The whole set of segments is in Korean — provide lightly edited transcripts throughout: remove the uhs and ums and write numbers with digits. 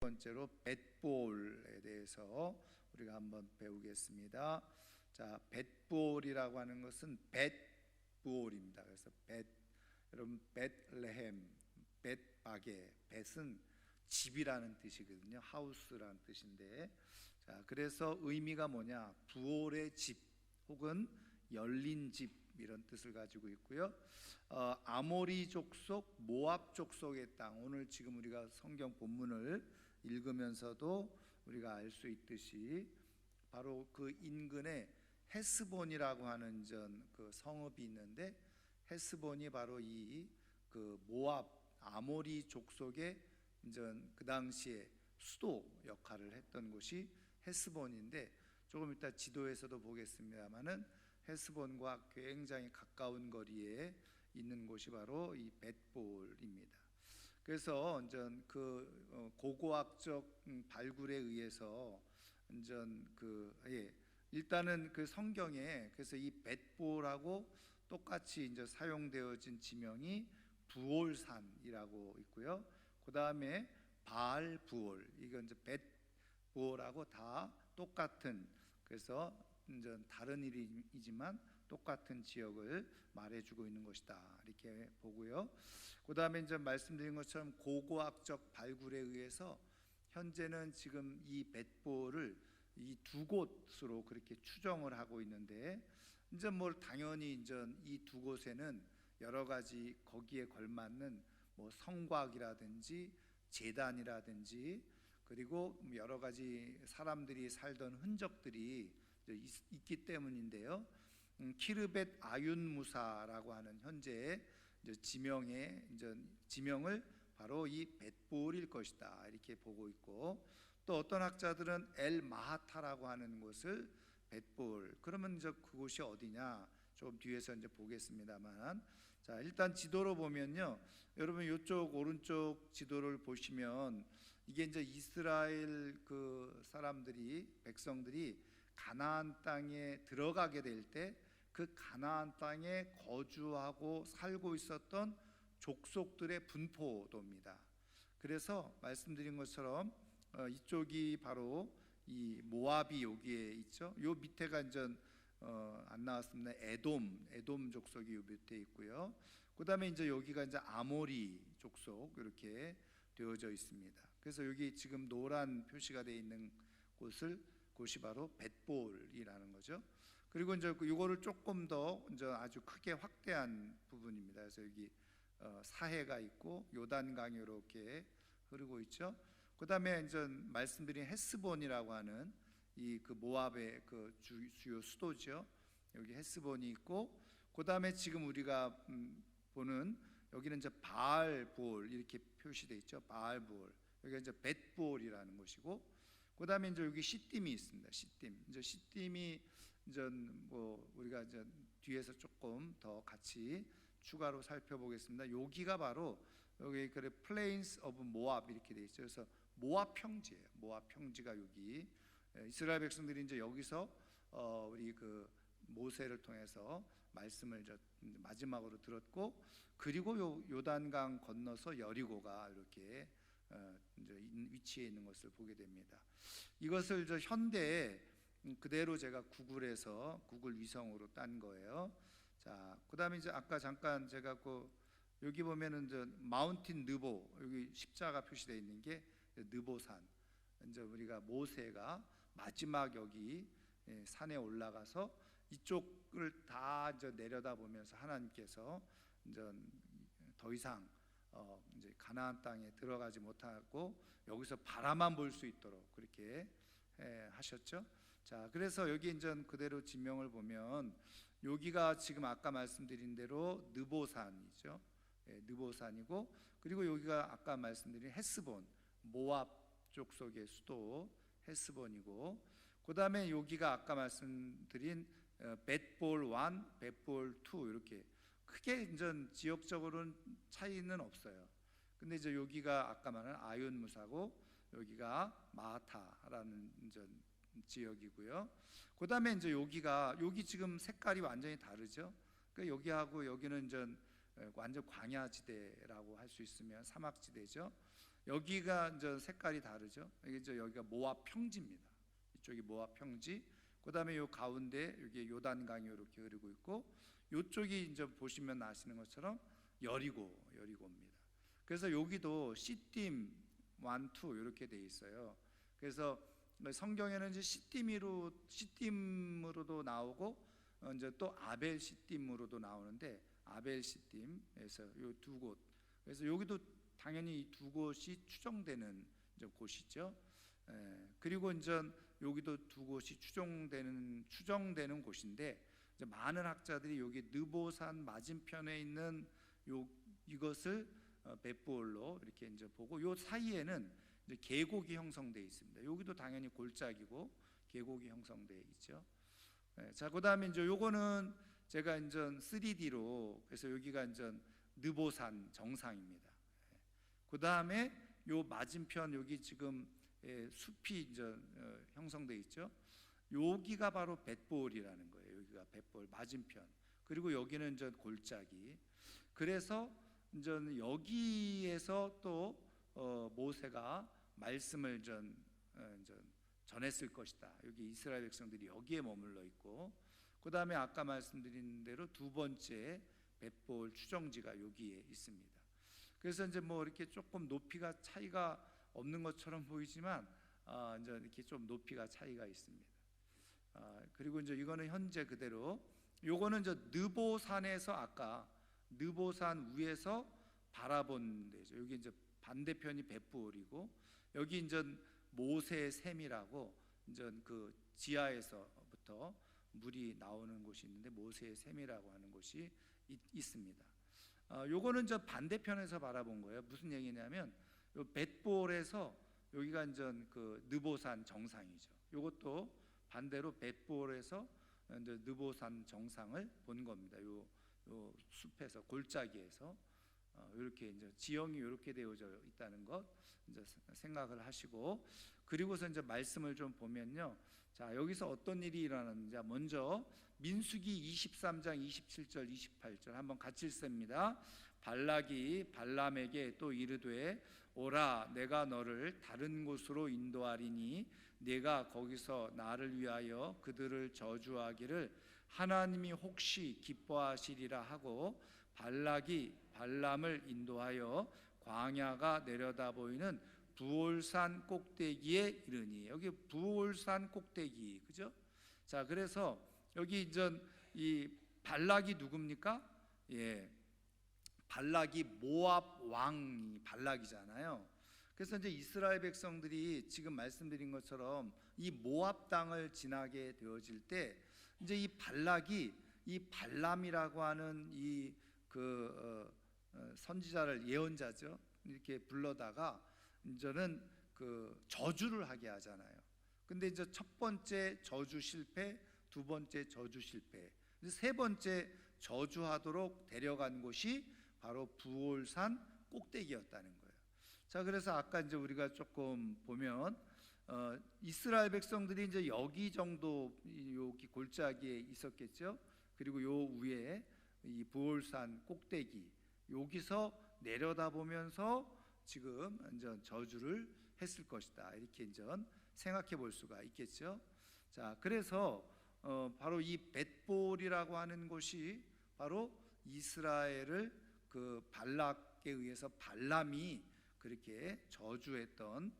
번째로 벳볼에 대해서 우리가 한번 배우겠습니다. 자, 벳볼이라고 하는 것은 벳볼입니다. 그래서 여러분 벳레헴, 벳바게, 벳은 집이라는 뜻이거든요. 하우스라는 뜻인데, 자, 그래서 의미가 뭐냐? 부올의 집 혹은 열린 집 이런 뜻을 가지고 있고요. 아모리 족속, 모압 족속의 땅. 오늘 지금 우리가 성경 본문을 읽으면서도 우리가 알 수 있듯이 바로 그 인근에 헤스본이라고 하는 그 성읍이 있는데, 헤스본이 바로 이 그 모압 아모리 족속의 그 당시에 수도 역할을 했던 곳이 헤스본인데, 조금 이따 지도에서도 보겠습니다만은 헤스본과 굉장히 가까운 거리에 있는 곳이 바로 이 벳볼입니다. 그래서 그 고고학적 발굴에 의해서 일단은 그 성경에 그래서 이 벳볼하고 똑같이 이제 사용되어진 지명이 부올산이라고 있고요. 그 다음에 바알 부올, 이건 이제 벳볼하고 다 똑같은, 그래서 이제 다른 이름이지만 똑같은 지역을 말해주고 있는 것이다 이렇게 보고요. 그 다음에 이제 말씀드린 것처럼 고고학적 발굴에 의해서 현재는 지금 이 벳볼을 이 두 곳으로 그렇게 추정을 하고 있는데, 이제 뭐 당연히 이제 이 두 곳에는 여러 가지 거기에 걸맞는 뭐 성곽이라든지 제단이라든지 그리고 여러 가지 사람들이 살던 흔적들이 있기 때문인데요. 키르벳 아윤무사라고 하는 현재의 지명을 바로 이 벳볼일 것이다 이렇게 보고 있고, 또 어떤 학자들은 엘 마하타라고 하는 곳을 벳볼, 그러면 이제 그곳이 어디냐 조금 뒤에서 이제 보겠습니다만, 자, 일단 지도로 보면요, 여러분 이쪽 오른쪽 지도를 보시면 이게 이제 이스라엘 그 백성들이 가나안 땅에 들어가게 될 때 그 가나안 땅에 거주하고 살고 있었던 족속들의 분포도입니다. 그래서 말씀드린 것처럼 이쪽이 바로 이 모압이 여기에 있죠. 요 밑에가 이제 안 나왔습니다. 에돔 족속이 요 밑에 있고요. 그다음에 이제 여기가 이제 아모리 족속 이렇게 되어져 있습니다. 그래서 여기 지금 노란 표시가 되어 있는 곳이 바로 벳볼이라는 거죠. 그리고 이제 이거를 조금 더 이제 아주 크게 확대한 부분입니다. 그래서 여기 사해가 있고 요단강이 이렇게 흐르고 있죠. 그다음에 이제 말씀드린 헤스본이라고 하는 이 그 모압의 그 주요 수도죠. 여기 헤스본이 있고, 그다음에 지금 우리가 보는 여기는 이제 바알볼 이렇게 표시되어 있죠. 바알볼. 여기가 이제 벳볼이라는 곳이고, 그다음에 이제 여기 시딤이 있습니다. 시딤이 이제 뭐 우리가 이제 뒤에서 조금 더 같이 추가로 살펴보겠습니다. 여기가 바로 여기 그 플레인스 오브 모압 이렇게 돼 있죠. 그래서 모압 평지예요. 모압 평지가 여기 이스라엘 백성들이 이제 여기서 우리 그 모세를 통해서 말씀을 마지막으로 들었고, 그리고 요단강 건너서 여리고가 이렇게 이제 위치해 있는 것을 보게 됩니다. 이것을 현대에 그대로 제가 구글 위성으로 딴 거예요. 자, 그다음에 이제 아까 잠깐 제가 여기 보면은 이제 마운틴 느보, 여기 십자가 표시되어 있는 게 느보산. 이제 우리가 모세가 마지막 여기 산에 올라가서 이쪽을 다 이제 내려다 보면서 하나님께서 이제 더 이상 이제 가나안 땅에 들어가지 못하고 여기서 바라만 볼 수 있도록 그렇게 하셨죠. 자, 그래서 여기 이제 그대로 지명을 보면 여기가 지금 아까 말씀드린 대로 느보산이죠. 느보산이고, 그리고 여기가 아까 말씀드린 헤스본, 모압 족속의 수도 헤스본이고, 그 다음에 여기가 아까 말씀드린 벳볼 1, 벳볼 2 이렇게 크게 이제 지역적으로는 차이는 없어요. 근데 이제 여기가 아까 말한 아윤무사고 여기가 마하타라는 이제 지역이고요. 그 다음에 이제 여기 지금 색깔이 완전히 다르죠. 그러니까 여기하고 여기는 이제 완전 광야지대라고 할 수 있으면 사막지대죠. 여기가 이제 색깔이 다르죠. 이게 여기가 모압 평지입니다. 이쪽이 모압 평지. 그다음에 요 가운데 여기 요단강이 이렇게 흐르고 있고, 요쪽이 이제 보시면 아시는 것처럼 여리고입니다. 그래서 여기도 시딤 1, 2 이렇게 돼 있어요. 그래서 성경에는 이제 시딤으로도 나오고 이제 또 아벨 시딤으로도 나오는데, 아벨 시딤에서 요 두 곳. 그래서 여기도 당연히 이 두 곳이 추정되는 이제 곳이죠. 그리고 이제 여기도 두 곳이 추정되는 곳인데, 이제 많은 학자들이 여기 느보산 맞은편에 있는 이것을 벳볼로 이렇게 이제 보고, 요 사이에는 이제 계곡이 형성되어 있습니다. 여기도 당연히 골짜기고 계곡이 형성되어 있죠. 자, 그다음에 이제 요거는 제가 이제 3D로, 그래서 여기가 이제 느보산 정상입니다. 그다음에 요 맞은편 여기 지금 숲이 이제 형성되어 있죠. 여기가 바로 벳볼이라는 거예요. 여기가 벳볼 맞은편. 그리고 여기는 이제 골짜기. 그래서 이제 여기에서 또 모세가 말씀을 전했을 것이다. 여기 이스라엘 백성들이 여기에 머물러 있고, 그 다음에 아까 말씀드린 대로 두 번째 벳볼 추정지가 여기에 있습니다. 그래서 이제 뭐 이렇게 조금 높이가 차이가 없는 것처럼 보이지만 이제 이렇게 좀 높이가 차이가 있습니다. 그리고 이제 이거는 현재 그대로, 요거는 이제 느보산에서, 아까 느보산 위에서 바라본 데죠. 여기 이제 반대편이 벳볼이고, 여기 이제 모세의 샘이라고 이제 그 지하에서부터 물이 나오는 곳이 있는데, 모세의 샘이라고 하는 곳이 있습니다. 요거는 저 반대편에서 바라본 거예요. 무슨 얘기냐면, 요 벳볼에서 여기가 이제 그 느보산 정상이죠. 요것도 반대로 벳볼에서 이제 느보산 정상을 본 겁니다. 요 숲에서, 골짜기에서 이렇게 이제 지형이 이렇게 되어져 있다는 것 이제 생각을 하시고, 그리고서 이제 말씀을 좀 보면요. 자, 여기서 어떤 일이 일어났는지 먼저 민수기 23장 27절 28절 한번 같이 읽습니다. 발락이 발람에게 또 이르되, 오라, 내가 너를 다른 곳으로 인도하리니 네가 거기서 나를 위하여 그들을 저주하기를 하나님이 혹시 기뻐하시리라 하고, 발락이 발람을 인도하여 광야가 내려다 보이는 부올산 꼭대기에 이르니, 여기 부올산 꼭대기, 그죠? 자, 그래서 여기 이제 이 발락이 누굽니까? 발락이 모압 왕이 발락이잖아요. 그래서 이제 이스라엘 백성들이 지금 말씀드린 것처럼 이 모압 땅을 지나게 되어질 때, 이제 이 발락이 이 발람이라고 하는 이 선지자를, 예언자죠, 이렇게 불러다가 이제는 그 저주를 하게 하잖아요. 근데 이제 첫 번째 저주 실패, 두 번째 저주 실패, 세 번째 저주하도록 데려간 곳이 바로 부올산 꼭대기였다는 거예요. 자, 그래서 아까 이제 우리가 조금 보면 이스라엘 백성들이 이제 여기 정도, 여기 골짜기에 있었겠죠. 그리고 요 위에 이 부올산 꼭대기, 여기서 내려다보면서 지금 이제 저주를 했을 것이다, 이렇게 이제 생각해 볼 수가 있겠죠. 자, 그래서 바로 이 벳볼이라고 하는 곳이 바로 이스라엘을 그 발락에 의해서 발람이 그렇게 저주했던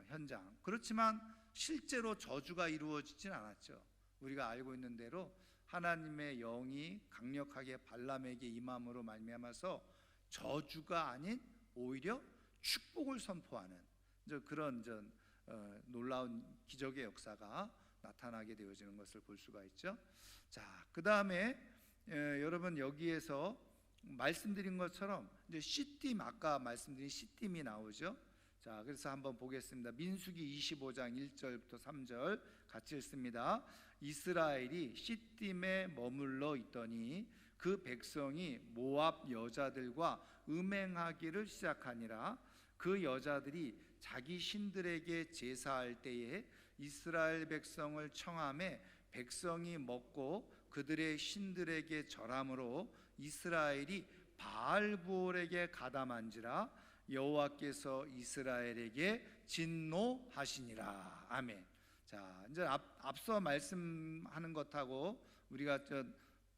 현장. 그렇지만 실제로 저주가 이루어지진 않았죠. 우리가 알고 있는 대로 하나님의 영이 강력하게 발람에게 임함으로 말미암아서 저주가 아닌 오히려 축복을 선포하는 그런 놀라운 기적의 역사가 나타나게 되어지는 것을 볼 수가 있죠. 자, 그 다음에 여러분 여기에서 말씀드린 것처럼 이제 시딤, 아까 말씀드린 시딤이 나오죠. 자, 그래서 한번 보겠습니다. 민수기 25장 1절부터 3절 같이 읽습니다. 이스라엘이 시딤에 머물러 있더니 그 백성이 모압 여자들과 음행하기를 시작하니라. 그 여자들이 자기 신들에게 제사할 때에 이스라엘 백성을 청함에 백성이 먹고 그들의 신들에게 절함으로 이스라엘이 바알부올에게 가담한지라. 여호와께서 이스라엘에게 진노하시니라. 아멘. 자, 이제 앞서 말씀하는 것하고 우리가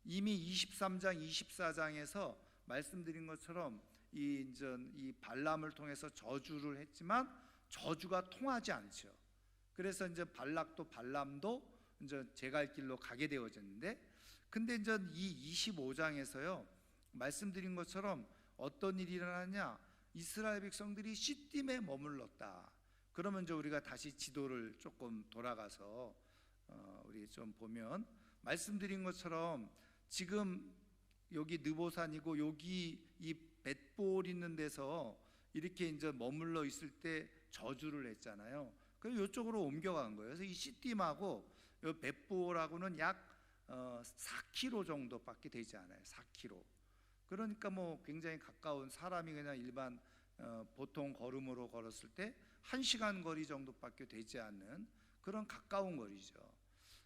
이미 23장, 24장에서 말씀드린 것처럼 이 발람을 통해서 저주를 했지만 저주가 통하지 않죠. 그래서 이제 발락도 발람도 이제 제 갈 길로 가게 되어졌는데, 근데 이제 이 25장에서요 말씀드린 것처럼 어떤 일이 일어나냐? 이스라엘 백성들이 시딤에 머물렀다. 그러면 이제 우리가 다시 지도를 조금 돌아가서 우리 좀 보면 말씀드린 것처럼 지금 여기 느보산이고 여기 이 벳볼 있는 데서 이렇게 이제 머물러 있을 때 저주를 했잖아요. 그래서 이쪽으로 옮겨간 거예요. 그래서 이 시딤하고 이 벳볼하고는 약 4km 정도밖에 되지 않아요. 4km. 그러니까 뭐 굉장히 가까운, 사람이 그냥 일반 보통 걸음으로 걸었을 때 1시간 거리 정도밖에 되지 않는 그런 가까운 거리죠.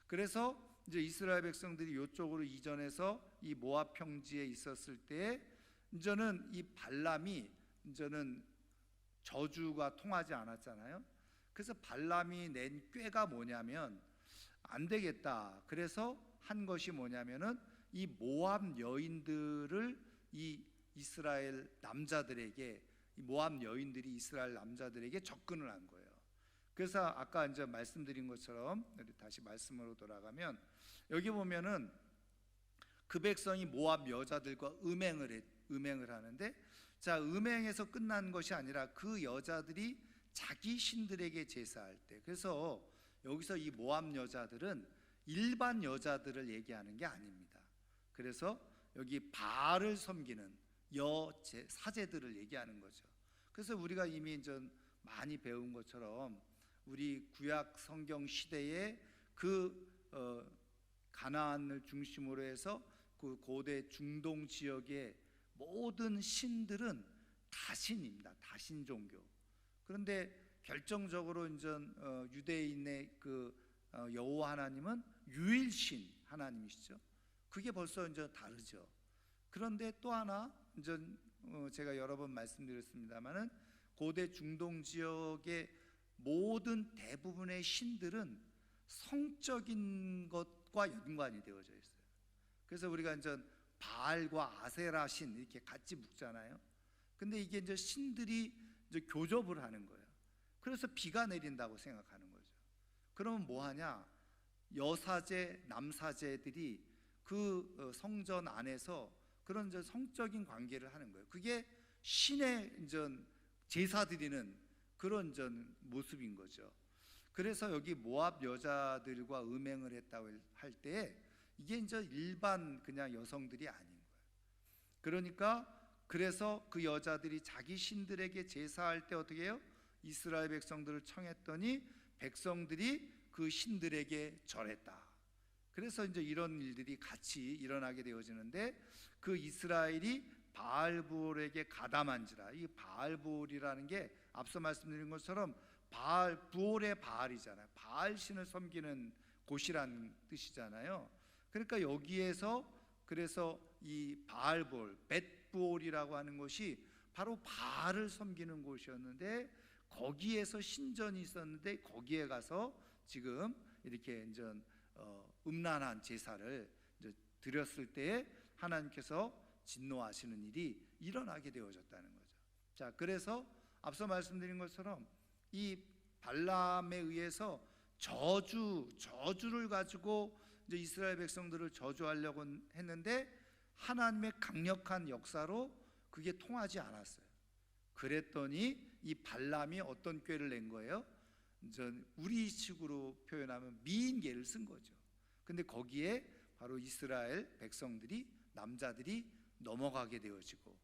그래서 이제 이스라엘 백성들이 이쪽으로 이전해서 이 모압 평지에 있었을 때 이제는 이 발람이 이제는 저주가 통하지 않았잖아요. 그래서 발람이 낸 꾀가 뭐냐면 안 되겠다. 그래서 한 것이 뭐냐면은 이 모압 여인들을 이 이스라엘 남자들에게, 이 모압 여인들이 이스라엘 남자들에게 접근을 한 거예요. 그래서 아까 이제 말씀드린 것처럼 다시 말씀으로 돌아가면 여기 보면은 그 백성이 모압 여자들과 음행을 하는데, 자, 음행에서 끝난 것이 아니라 그 여자들이 자기 신들에게 제사할 때, 그래서 여기서 이 모압 여자들은 일반 여자들을 얘기하는 게 아닙니다. 그래서 여기 바알을 섬기는 사제들을 얘기하는 거죠. 그래서 우리가 이미 전 많이 배운 것처럼 우리 구약 성경 시대에 가나안을 중심으로 해서 그 고대 중동 지역의 모든 신들은 다신입니다. 다신 종교. 그런데 결정적으로 이제 유대인의 여호와 하나님은 유일신 하나님이시죠. 그게 벌써 이제 다르죠. 그런데 또 하나 이제 제가 여러 번 말씀드렸습니다만은 고대 중동 지역의 모든 대부분의 신들은 성적인 것과 연관이 되어져 있어요. 그래서 우리가 이제 바알과 아세라 신 이렇게 같이 묶잖아요. 근데 이게 이제 신들이 이제 교접을 하는 거예요. 그래서 비가 내린다고 생각하는 거죠. 그러면 뭐 하냐? 여사제, 남사제들이 그 성전 안에서 그런 이제 성적인 관계를 하는 거예요. 그게 신의 이제 제사 드리는 그런 전 모습인 거죠. 그래서 여기 모압 여자들과 음행을 했다고 할 때 이게 이제 일반 그냥 여성들이 아닌 거예요. 그러니까 그래서 그 여자들이 자기 신들에게 제사할 때 어떻게 해요? 이스라엘 백성들을 청했더니 백성들이 그 신들에게 절했다. 그래서 이제 이런 일들이 같이 일어나게 되어지는데, 그 이스라엘이 바알부올에게 가담한지라. 이 바알부올이라는 게 앞서 말씀드린 것처럼 부올의 바알이잖아요. 바알 신을 섬기는 곳이란 뜻이잖아요. 그러니까 여기에서 그래서 이 바알부올, 벳부올이라고 하는 것이 바로 바알을 섬기는 곳이었는데, 거기에서 신전이 있었는데 거기에 가서 지금 이렇게 이제 음란한 제사를 이제 드렸을 때에 하나님께서 진노하시는 일이 일어나게 되어졌다는 거죠. 자, 그래서 앞서 말씀드린 것처럼 이 발람에 의해서 저주를 가지고 이제 이스라엘 백성들을 저주하려고 했는데 하나님의 강력한 역사로 그게 통하지 않았어요. 그랬더니 이 발람이 어떤 꾀를 낸 거예요? 우리식으로 표현하면 미인계를 쓴 거죠. 근데 거기에 바로 이스라엘 백성들이, 남자들이 넘어가게 되어지고,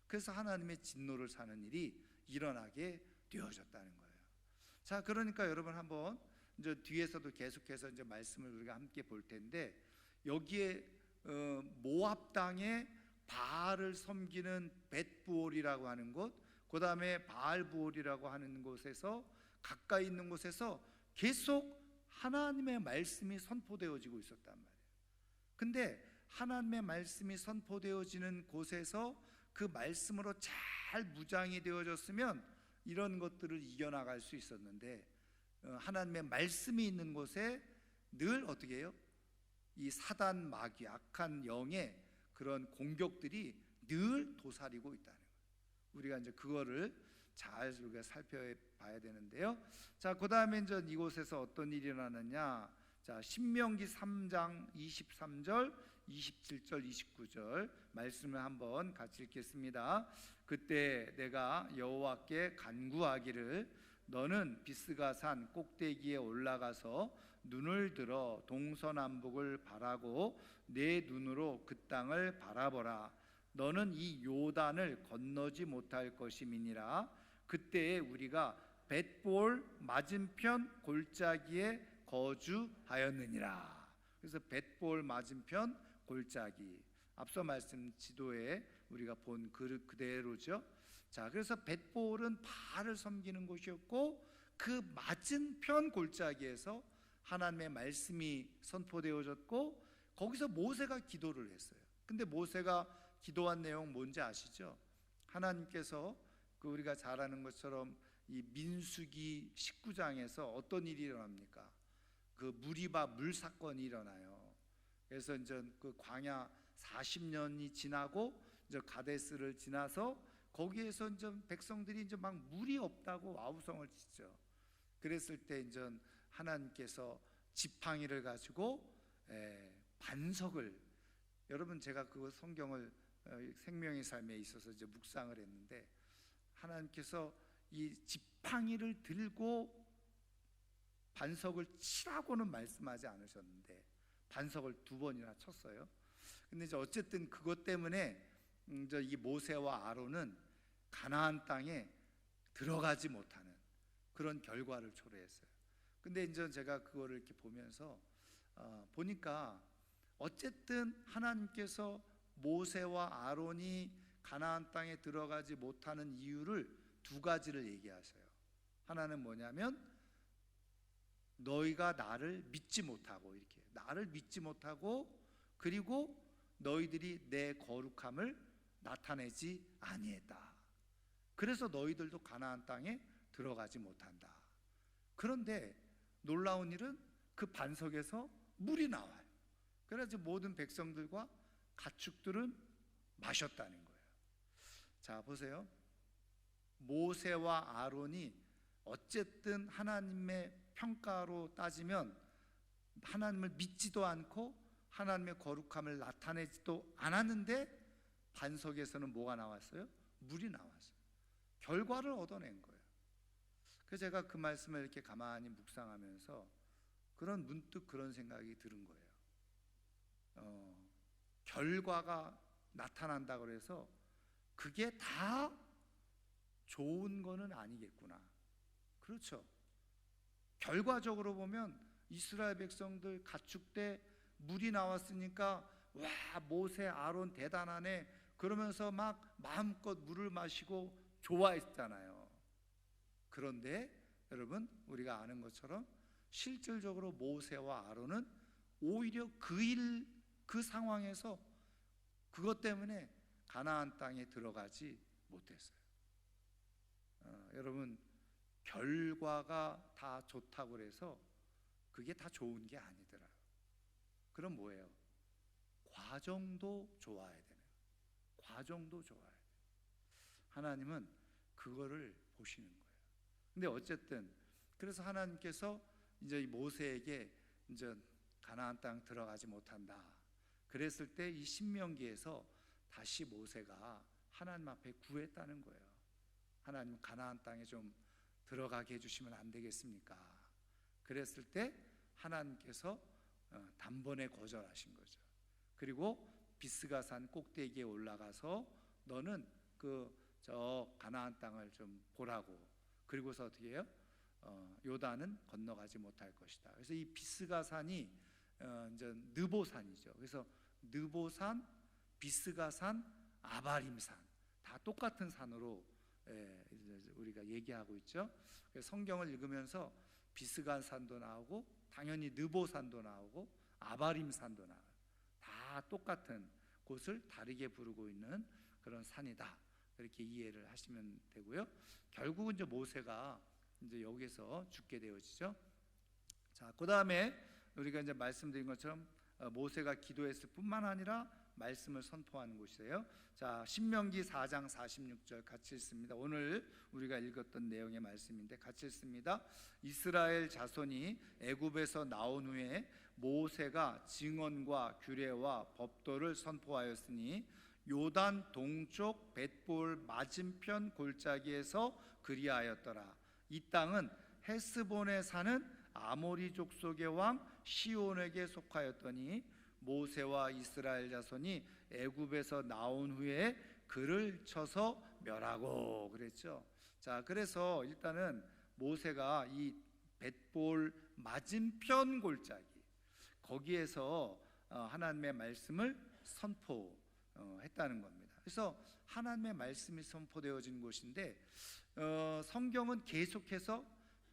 그래서 하나님의 진노를 사는 일이 일어나게 되어졌다는 거예요. 자, 그러니까 여러분 한번 이제 뒤에서도 계속해서 이제 말씀을 우리가 함께 볼 텐데, 여기에 모압 땅에 바알을 섬기는 벳부올이라고 하는 곳, 그 다음에 바알부올이라고 하는 곳에서 가까이 있는 곳에서 계속 하나님의 말씀이 선포되어지고 있었단 말이에요. 근데 하나님의 말씀이 선포되어지는 곳에서 그 말씀으로 잘 무장이 되어졌으면 이런 것들을 이겨나갈 수 있었는데, 하나님의 말씀이 있는 곳에 늘 어떻게 해요? 이 사단 마귀, 악한 영의 그런 공격들이 늘 도사리고 있다는 거예요. 우리가 이제 그거를 잘 우리가 살펴봐야 되는데요. 자, 그다음에 이제 이곳에서 어떤 일이 일어나느냐? 자, 신명기 3장 23절, 27절, 29절 말씀을 한번 같이 읽겠습니다. 그때 내가 여호와께 간구하기를 너는 비스가산 꼭대기에 올라가서 눈을 들어 동서남북을 바라고 내 눈으로 그 땅을 바라보라. 너는 이 요단을 건너지 못할 것임이니라. 그때에 우리가 벳볼 맞은편 골짜기에 거주하였느니라. 그래서 벳볼 맞은편 골짜기, 앞서 말씀 지도에 우리가 본 그대로죠. 자, 그래서 벳볼은 바알을 섬기는 곳이었고, 그 맞은편 골짜기에서 하나님의 말씀이 선포되어졌고, 거기서 모세가 기도를 했어요. 근데 모세가 기도한 내용 뭔지 아시죠? 하나님께서 우리가 잘 아는 것처럼 이 민수기 19장에서 어떤 일이 일어납니까? 그 무리바 물 사건이 일어나요. 그래서 이제 그 광야 40년이 지나고 이제 가데스를 지나서 거기에서 이제 백성들이 이제 막 물이 없다고 아우성을 치죠. 그랬을 때 이제 하나님께서 지팡이를 가지고 반석을, 여러분 제가 그 성경을 생명의 삶에 있어서 이제 묵상을 했는데, 하나님께서 이 지팡이를 들고 반석을 치라고는 말씀하지 않으셨는데 반석을 2번이나 쳤어요. 근데 이제 어쨌든 그것 때문에 이제 이 모세와 아론은 가나안 땅에 들어가지 못하는 그런 결과를 초래했어요. 근데 이제 제가 그거를 이렇게 보면서 보니까 어쨌든 하나님께서 모세와 아론이 가나안 땅에 들어가지 못하는 이유를 2가지를 얘기하세요. 하나는 뭐냐면 너희가 나를 믿지 못하고, 이렇게 나를 믿지 못하고, 그리고 너희들이 내 거룩함을 나타내지 아니했다. 그래서 너희들도 가나안 땅에 들어가지 못한다. 그런데 놀라운 일은 그 반석에서 물이 나와요. 그래서 모든 백성들과 가축들은 마셨다는 거예요. 자, 보세요. 모세와 아론이 어쨌든 하나님의 평가로 따지면 하나님을 믿지도 않고 하나님의 거룩함을 나타내지도 않았는데 반석에서는 뭐가 나왔어요? 물이 나왔어요. 결과를 얻어낸 거예요. 그래서 제가 그 말씀을 이렇게 가만히 묵상하면서 문득 그런 생각이 들은 거예요. 결과가 나타난다고 해서 그게 다 좋은 거는 아니겠구나. 그렇죠. 결과적으로 보면 이스라엘 백성들 가축대 물이 나왔으니까 와, 모세 아론 대단하네 그러면서 막 마음껏 물을 마시고 좋아했잖아요. 그런데 여러분, 우리가 아는 것처럼 실질적으로 모세와 아론은 오히려 그 상황에서 그것 때문에 가나안 땅에 들어가지 못했어요. 여러분, 결과가 다 좋다고 해서 그게 다 좋은 게 아니더라고요. 그럼 뭐예요? 과정도 좋아야 되는, 과정도 좋아야 돼요. 하나님은 그거를 보시는 거예요. 근데 어쨌든 그래서 하나님께서 이제 모세에게 이제 가나안 땅 들어가지 못한다. 그랬을 때 이 신명기에서 다시 모세가 하나님 앞에 구했다는 거예요. 하나님, 가나안 땅에 좀 들어가게 해주시면 안 되겠습니까? 그랬을 때 하나님께서 단번에 거절하신 거죠. 그리고 비스가산 꼭대기에 올라가서 너는 저 가나안 땅을 좀 보라고. 그리고서 어떻게 해요? 요단은 건너가지 못할 것이다. 그래서 이 비스가산이 이제 느보산이죠. 그래서 느보산, 비스가산, 아바림산 다 똑같은 산으로 우리가 얘기하고 있죠. 성경을 읽으면서 비스가산도 나오고 당연히 느보산도 나오고 아바림산도 나와요. 다 똑같은 곳을 다르게 부르고 있는 그런 산이다. 그렇게 이해를 하시면 되고요. 결국은 이제 모세가 이제 여기서 죽게 되어지죠. 자, 그다음에 우리가 이제 말씀드린 것처럼 모세가 기도했을 뿐만 아니라 말씀을 선포하는 곳이에요. 자, 신명기 4장 46절 같이 읽습니다. 오늘 우리가 읽었던 내용의 말씀인데 같이 읽습니다. 이스라엘 자손이 애굽에서 나온 후에 모세가 증언과 규례와 법도를 선포하였으니 요단 동쪽 벳볼 맞은편 골짜기에서 그리하였더라. 이 땅은 헤스본에 사는 아모리 족속의 왕 시온에게 속하였더니 모세와 이스라엘 자손이 애굽에서 나온 후에 그를 쳐서 멸하고 그랬죠. 자, 그래서 일단은 모세가 이 벳볼 맞은편 골짜기 거기에서 하나님의 말씀을 선포했다는 겁니다. 그래서 하나님의 말씀이 선포되어진 곳인데 성경은 계속해서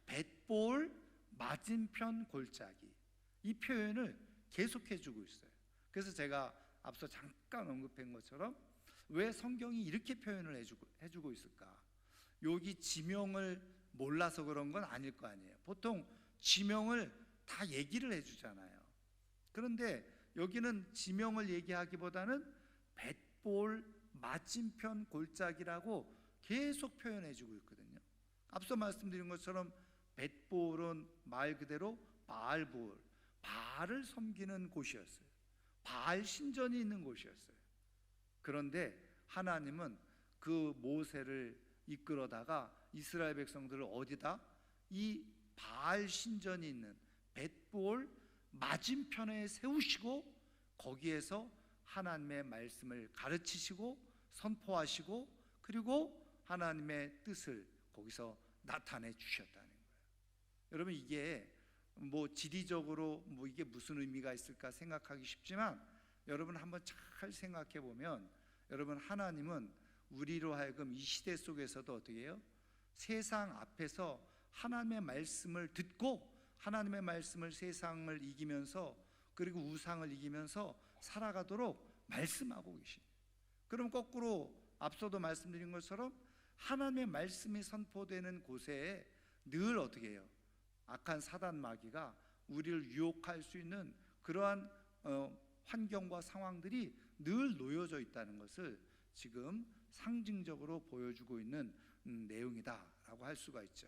벳볼 맞은편 골짜기 이 표현을 계속해주고 있어요. 그래서 제가 앞서 잠깐 언급한 것처럼 왜 성경이 이렇게 표현을 해주고 있을까? 여기 지명을 몰라서 그런 건 아닐 거 아니에요. 보통 지명을 다 얘기를 해주잖아요. 그런데 여기는 지명을 얘기하기보다는 벳볼 맞은편 골짜기라고 계속 표현해주고 있거든요. 앞서 말씀드린 것처럼 벳볼은 말 그대로 바알볼, 바알을 섬기는 곳이었어요. 바알 신전이 있는 곳이었어요. 그런데 하나님은 그 모세를 이끌어다가 이스라엘 백성들을 어디다? 이 바알 신전이 있는 벳볼 맞은편에 세우시고 거기에서 하나님의 말씀을 가르치시고 선포하시고 그리고 하나님의 뜻을 거기서 나타내 주셨다는 거예요. 여러분 이게 뭐 지리적으로 뭐 이게 무슨 의미가 있을까 생각하기 쉽지만 여러분 한번 잘 생각해 보면 여러분 하나님은 우리로 하여금 이 시대 속에서도 어떻게 해요? 세상 앞에서 하나님의 말씀을 듣고 하나님의 말씀을 세상을 이기면서 그리고 우상을 이기면서 살아가도록 말씀하고 계십니다. 그럼 거꾸로 앞서도 말씀드린 것처럼 하나님의 말씀이 선포되는 곳에 늘 어떻게 해요? 악한 사단 마귀가 우리를 유혹할 수 있는 그러한 환경과 상황들이 늘 놓여져 있다는 것을 지금 상징적으로 보여주고 있는 내용이다라고 할 수가 있죠.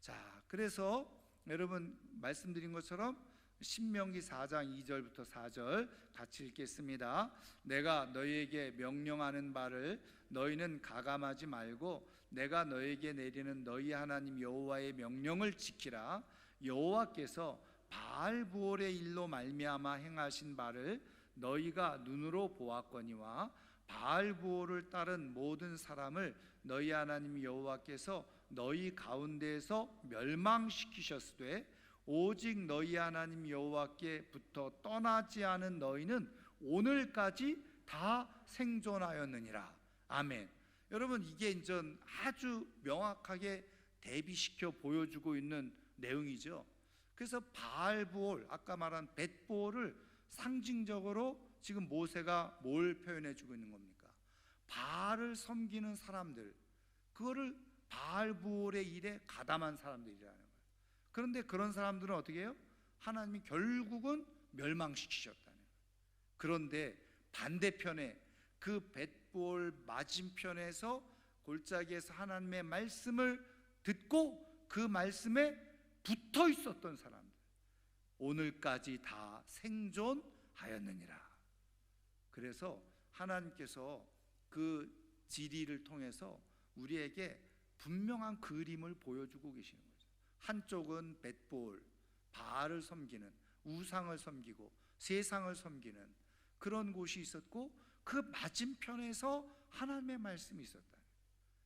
자, 그래서 여러분 말씀드린 것처럼 신명기 4장 2절부터 4절 같이 읽겠습니다. 내가 너희에게 명령하는 바를 너희는 가감하지 말고 내가 너희에게 내리는 너희 하나님 여호와의 명령을 지키라. 여호와께서 바알부올의 일로 말미암아 행하신 바를 너희가 눈으로 보았거니와 바알부올을 따른 모든 사람을 너희 하나님 여호와께서 너희 가운데에서 멸망시키셨으되 오직 너희 하나님 여호와께부터 떠나지 않은 너희는 오늘까지 다 생존하였느니라. 아멘. 여러분 이게 이제 아주 명확하게 대비시켜 보여주고 있는 내용이죠. 그래서 바알부올 아까 말한 벳부올을 상징적으로 지금 모세가 뭘 표현해 주고 있는 겁니까? 바알을 섬기는 사람들, 그거를 바알부올의 일에 가담한 사람들이라는 거예요. 그런데 그런 사람들은 어떻게 해요? 하나님이 결국은 멸망시키셨다는 거예요. 그런데 반대편에 그 벳부올 맞은편에서 골짜기에서 하나님의 말씀을 듣고 그 말씀에 붙어 있었던 사람들, 오늘까지 다 생존하였느니라. 그래서 하나님께서 그 지리를 통해서 우리에게 분명한 그림을 보여주고 계시는 거죠. 한쪽은 벳볼, 바알을 섬기는, 우상을 섬기고 세상을 섬기는 그런 곳이 있었고 그 맞은편에서 하나님의 말씀이 있었다.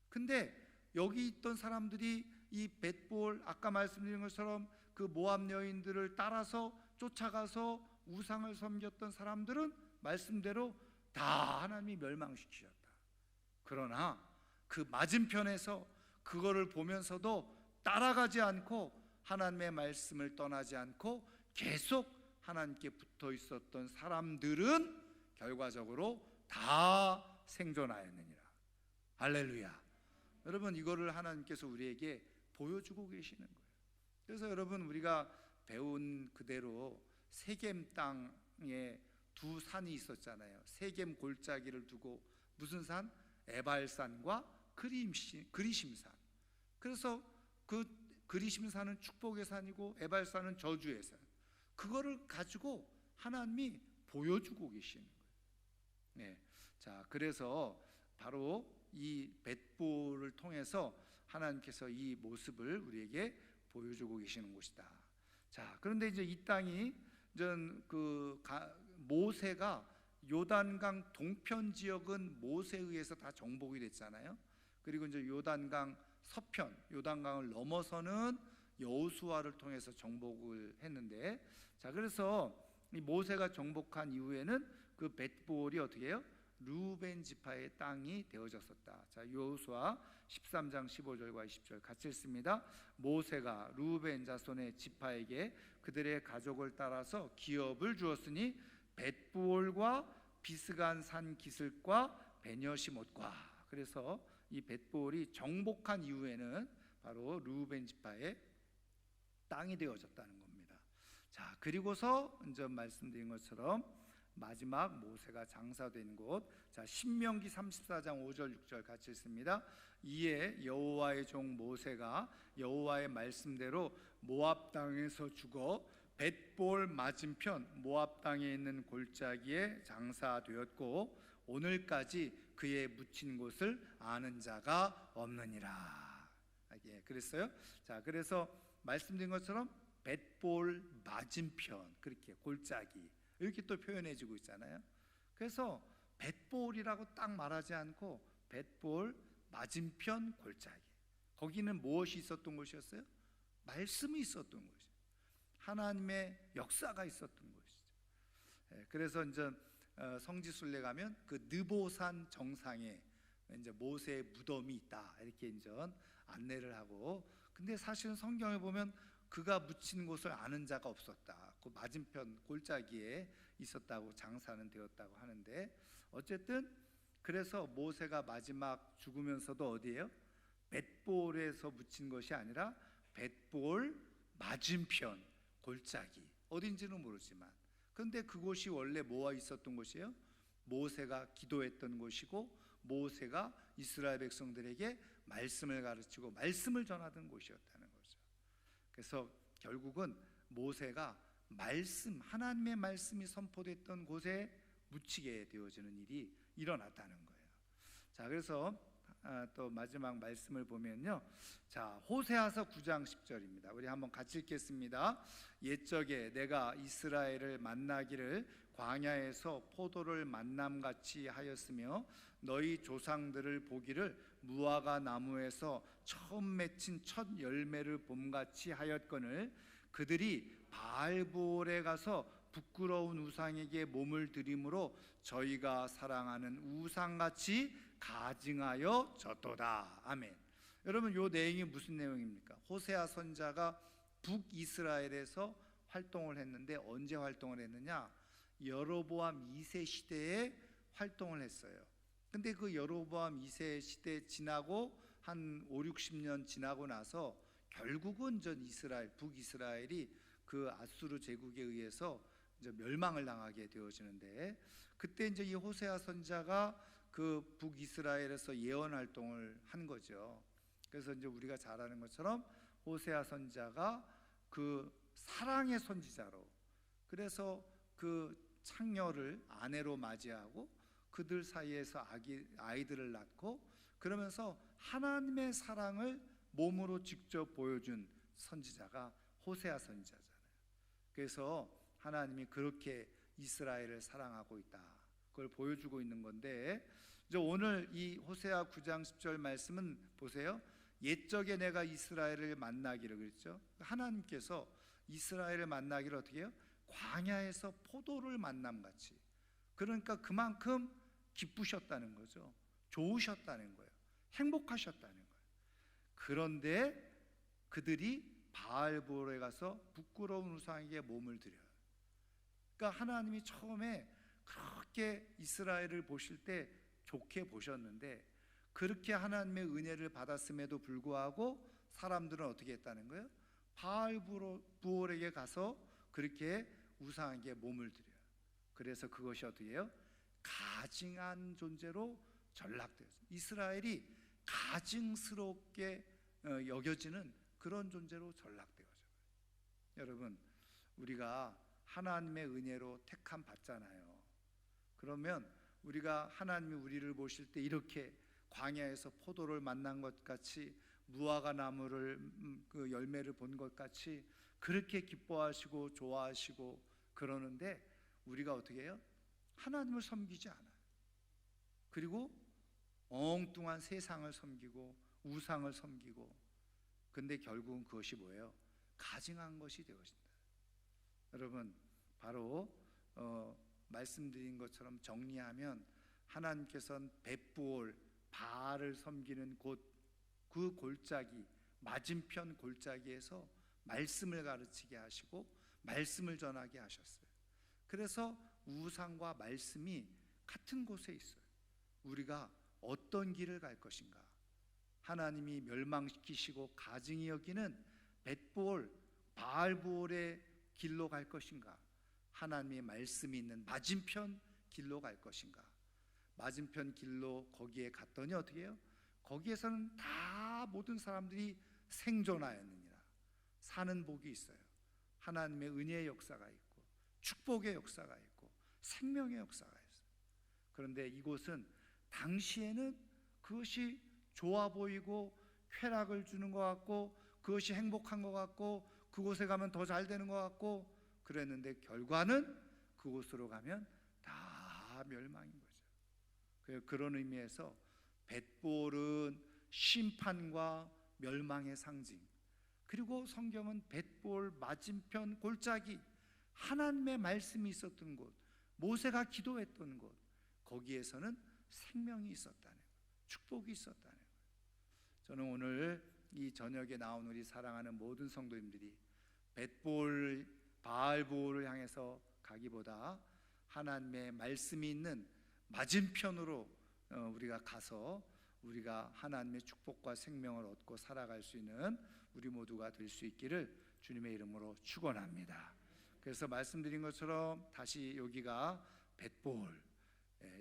근데 여기 있던 사람들이 이 벳볼 아까 말씀드린 것처럼 그 모압 여인들을 따라서 쫓아가서 우상을 섬겼던 사람들은 말씀대로 다 하나님이 멸망시키셨다. 그러나 그 맞은편에서 그거를 보면서도 따라가지 않고 하나님의 말씀을 떠나지 않고 계속 하나님께 붙어 있었던 사람들은 결과적으로 다 생존하였느니라. 할렐루야. 여러분, 이거를 하나님께서 우리에게 보여주고 계시는 거예요. 그래서 여러분, 우리가 배운 그대로 세겜 땅에 두 산이 있었잖아요. 세겜 골짜기를 두고 무슨 산? 에발산과 그리심산. 그래서 그 그리심산은 축복의 산이고 에발산은 저주의 산. 그거를 가지고 하나님이 보여주고 계시는 거예요. 네. 자, 그래서 바로 이 벳볼을 통해서 하나님께서 이 모습을 우리에게 보여주고 계시는 곳이다. 자, 그런데 이제 이 땅이 모세가 요단강 동편 지역은 모세에 의해서 다 정복이 됐잖아요. 그리고 이제 요단강 서편, 요단강을 넘어서는 여호수아를 통해서 정복을 했는데, 자, 그래서 이 모세가 정복한 이후에는 그 벳볼이 어떻게 해요? 루벤 지파의 땅이 되어졌었다. 자, 여호수아 13장 15절과 20절 같이 읽습니다. 모세가 루벤 자손의 지파에게 그들의 가족을 따라서 기업을 주었으니 벳볼과 비스간 산 기슭과 베녀시못과. 그래서 이 벳볼이 정복한 이후에는 바로 루벤 지파의 땅이 되어졌다는 겁니다. 자, 그리고서 이제 말씀드린 것처럼 마지막 모세가 장사된 곳, 자, 신명기 34장 5절 6절 같이 읽습니다. 이에 여호와의 종 모세가 여호와의 말씀대로 모압 땅에서 죽어 벳볼 맞은편 모압 땅에 있는 골짜기에 장사되었고 오늘까지 그의 묻힌 곳을 아는 자가 없느니라. 예, 그랬어요. 자, 그래서 말씀드린 것처럼 벳볼 맞은편, 그렇게 골짜기 이렇게 또 표현해주고 있잖아요. 그래서 벳볼이라고 딱 말하지 않고 벳볼 맞은편 골짜기, 거기는 무엇이 있었던 곳이었어요? 말씀이 있었던 곳이죠. 하나님의 역사가 있었던 곳이죠. 그래서 이제 성지순례 가면 그 느보산 정상에 이제 모세의 무덤이 있다 이렇게 이제 안내를 하고, 근데 사실은 성경에 보면 그가 묻힌 곳을 아는 자가 없었다. 그 맞은편 골짜기에 있었다고, 장사는 되었다고 하는데, 어쨌든 그래서 모세가 마지막 죽으면서도 어디예요? 벳볼에서 묻힌 것이 아니라 벳볼 맞은편 골짜기, 어딘지는 모르지만, 그런데 그곳이 원래 뭐가 있었던 곳이에요? 모세가 기도했던 곳이고 모세가 이스라엘 백성들에게 말씀을 가르치고 말씀을 전하던 곳이었다는 거죠. 그래서 결국은 모세가 말씀, 하나님의 말씀이 선포됐던 곳에 묻히게 되어지는 일이 일어났다는 거예요. 자, 그래서 또 마지막 말씀을 보면요, 자, 호세아서 9장 10절입니다. 우리 한번 같이 읽겠습니다. 옛적에 내가 이스라엘을 만나기를 광야에서 포도를 만남같이 하였으며 너희 조상들을 보기를 무화과 나무에서 처음 맺힌 첫 열매를 봄같이 하였거늘 그들이 바알볼에 가서 부끄러운 우상에게 몸을 들임으로 저희가 사랑하는 우상같이 가증하여 졌도다. 아멘. 여러분, 이 내용이 무슨 내용입니까? 호세아 선자가 북이스라엘에서 활동을 했는데, 언제 활동을 했느냐? 여로보암 2세 시대에 활동을 했어요. 근데 그 여로보암 2세 시대 지나고 한 5, 60년 지나고 나서 결국은 전 이스라엘, 북이스라엘이 그 아수르 제국에 의해서 이제 멸망을 당하게 되어지는데, 그때 이제 이 호세아 선자가 그 북이스라엘에서 예언 활동을 한 거죠. 그래서 이제 우리가 잘 아는 것처럼 호세아 선자가 그 사랑의 선지자로, 그래서 그 창녀를 아내로 맞이하고 그들 사이에서 아이들을 낳고, 그러면서 하나님의 사랑을 몸으로 직접 보여준 선지자가 호세아 선지자잖아요. 그래서 하나님이 그렇게 이스라엘을 사랑하고 있다, 그걸 보여주고 있는 건데, 이제 오늘 이 호세아 9장 10절 말씀은 보세요. 옛적에 내가 이스라엘을 만나기를, 그랬죠. 하나님께서 이스라엘을 만나기를 어떻게 해요? 광야에서 포도를 만남같이. 그러니까 그만큼 기쁘셨다는 거죠. 좋으셨다는 거예요. 행복하셨다는 거예요. 그런데 그들이 바알볼에 가서 부끄러운 우상에게 몸을 드려요. 그러니까 하나님이 처음에 그렇게 이스라엘을 보실 때 좋게 보셨는데 그렇게 하나님의 은혜를 받았음에도 불구하고 사람들은 어떻게 했다는 거예요? 바알 부올에게 가서 그렇게 우상에게 몸을 드려요. 그래서 그것이 어떻게 해요? 가증한 존재로 전락되었어요. 이스라엘이 가증스럽게 여겨지는 그런 존재로 전락되어져요. 여러분, 우리가 하나님의 은혜로 택함 받잖아요. 그러면 우리가 하나님이 우리를 보실 때 이렇게 광야에서 포도를 만난 것 같이 무화과 나무를 그 열매를 본 것 같이 그렇게 기뻐하시고 좋아하시고 그러는데 우리가 어떻게 해요? 하나님을 섬기지 않아요. 그리고 엉뚱한 세상을 섬기고 우상을 섬기고, 근데 결국은 그것이 뭐예요? 가증한 것이 되어진다. 여러분, 바로 말씀드린 것처럼 정리하면 하나님께서는 벳부올 바알을 섬기는 곳 그 골짜기 맞은편 골짜기에서 말씀을 가르치게 하시고 말씀을 전하게 하셨어요. 그래서 우상과 말씀이 같은 곳에 있어요. 우리가 어떤 길을 갈 것인가? 하나님이 멸망시키시고 가증히 여기는 벳부올 바알부올의 길로 갈 것인가? 하나님의 말씀이 있는 맞은편 길로 갈 것인가? 맞은편 길로 거기에 갔더니 어떻게 해요? 거기에서는 다 모든 사람들이 생존하였느니라. 사는 복이 있어요. 하나님의 은혜의 역사가 있고 축복의 역사가 있고 생명의 역사가 있어요. 그런데 이곳은 당시에는 그것이 좋아 보이고 쾌락을 주는 것 같고 그것이 행복한 것 같고 그곳에 가면 더 잘 되는 것 같고 그랬는데 결과는 그곳으로 가면 다 멸망인 거죠. 그런 의미에서 벳부올은 심판과 멸망의 상징, 그리고 성경은 벳부올 맞은편 골짜기, 하나님의 말씀이 있었던 곳, 모세가 기도했던 곳, 거기에서는 생명이 있었다는 거예요. 축복이 있었다는 거예요. 저는 오늘 이 저녁에 나온 우리 사랑하는 모든 성도님들이 벳부올 바알부올을 향해서 가기보다 하나님의 말씀이 있는 맞은편으로 우리가 가서 우리가 하나님의 축복과 생명을 얻고 살아갈 수 있는 우리 모두가 될 수 있기를 주님의 이름으로 축원합니다. 그래서 말씀드린 것처럼 다시 여기가 벳부올,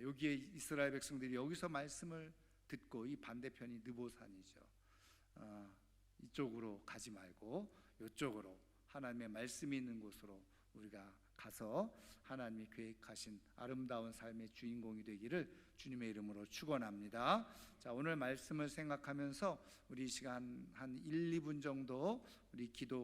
여기에 이스라엘 백성들이 여기서 말씀을 듣고 이 반대편이 느보산이죠. 이쪽으로 가지 말고 이쪽으로 하나님의 말씀이 있는 곳으로 우리가 가서 하나님이 계획하신 아름다운 삶의 주인공이 되기를 주님의 이름으로 축원합니다. 자, 오늘 말씀을 생각하면서 우리 시간 한 1, 2분 정도 우리 기도